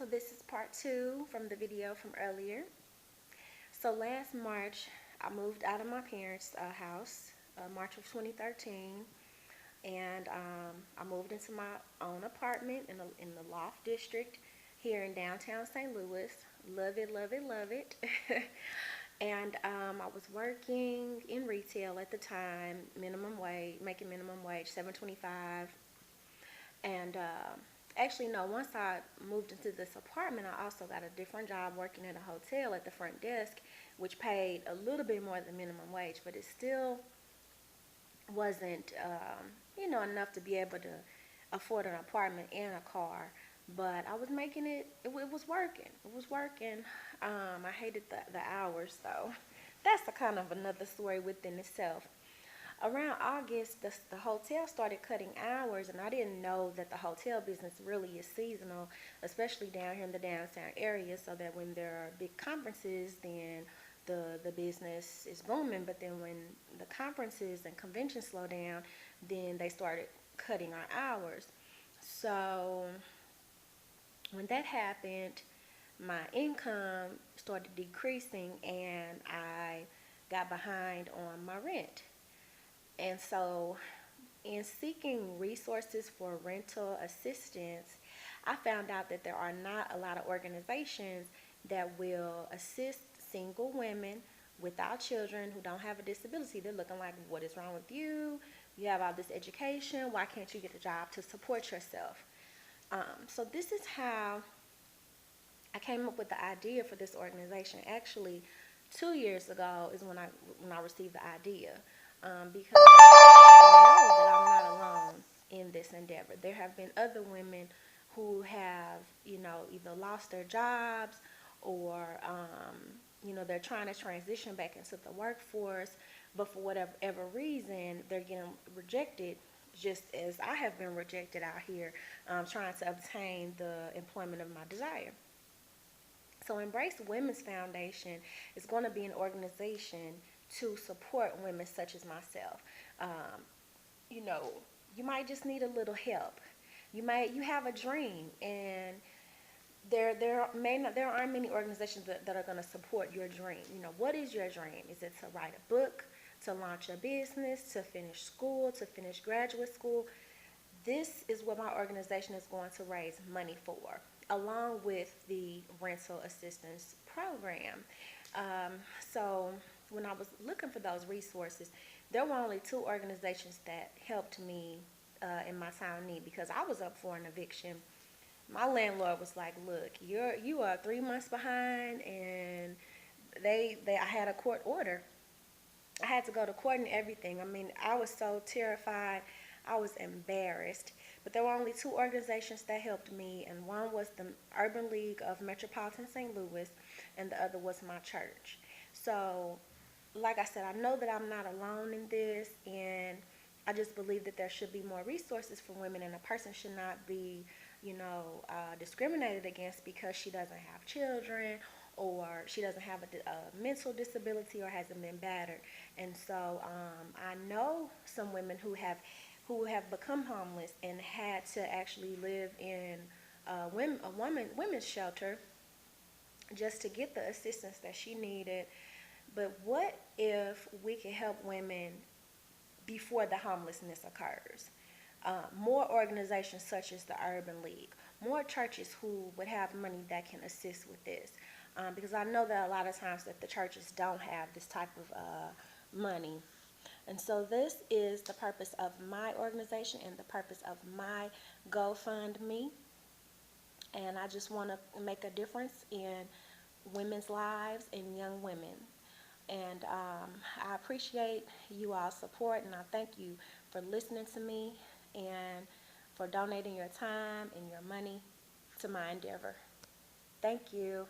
So this is part two from the video from earlier. So last March, I moved out of my parents' house, March of 2013, and I moved into my own apartment in the Loft District here in downtown St. Louis. Love it, love it, love it. And I was working in retail at the time, minimum wage, making minimum wage, $7.25. And actually, no, once I moved into this apartment, I also got a different job working at a hotel at the front desk, which paid a little bit more than minimum wage, but it still wasn't, enough to be able to afford an apartment and a car. But I was making it was working. It was working. I hated the hours, though. That's a kind of another story within itself. Around August, the hotel started cutting hours, and I didn't know that the hotel business really is seasonal, especially down here in the downtown area, so that when there are big conferences, then the business is booming. But then when the conferences and conventions slow down, then they started cutting our hours. So when that happened, my income started decreasing, and I got behind on my rent. And so, in seeking resources for rental assistance, I found out that there are not a lot of organizations that will assist single women without children who don't have a disability. They're looking like, what is wrong with you? You have all this education. Why can't you get a job to support yourself? So this is how I came up with the idea for this organization. Actually, 2 years ago is when I received the idea, because I know that I'm not alone in this endeavor. There have been other women who have, either lost their jobs or, they're trying to transition back into the workforce, but for whatever reason, they're getting rejected, just as I have been rejected out here, trying to obtain the employment of my desire. So Embrace Women's Foundation is going to be an organization to support women such as myself. Um, you know, you might just need a little help. You have a dream, and there aren't many organizations that are going to support your dream. What is your dream? Is it to write a book, to launch a business, to finish school, to finish graduate school? This is what my organization is going to raise money for, along with the rental assistance program. So when I was looking for those resources, there were only two organizations that helped me in my time of need, because I was up for an eviction. My landlord was like, "Look, you are 3 months behind," and I had a court order. I had to go to court and everything. I mean, I was so terrified. I was embarrassed. But there were only two organizations that helped me, and one was the Urban League of Metropolitan St. Louis, and the other was my church. So, like I said, I know that I'm not alone in this, and I just believe that there should be more resources for women, and a person should not be, discriminated against because she doesn't have children, or she doesn't have a mental disability, or hasn't been battered. And so I know some women who have become homeless and had to actually live in women's shelter just to get the assistance that she needed. But what if we could help women before the homelessness occurs? More organizations such as the Urban League, more churches who would have money that can assist with this. Because I know that a lot of times that the churches don't have this type of money. And so this is the purpose of my organization and the purpose of my GoFundMe. And I just want to make a difference in women's lives and young women. And I appreciate you all's support, and I thank you for listening to me and for donating your time and your money to my endeavor. Thank you.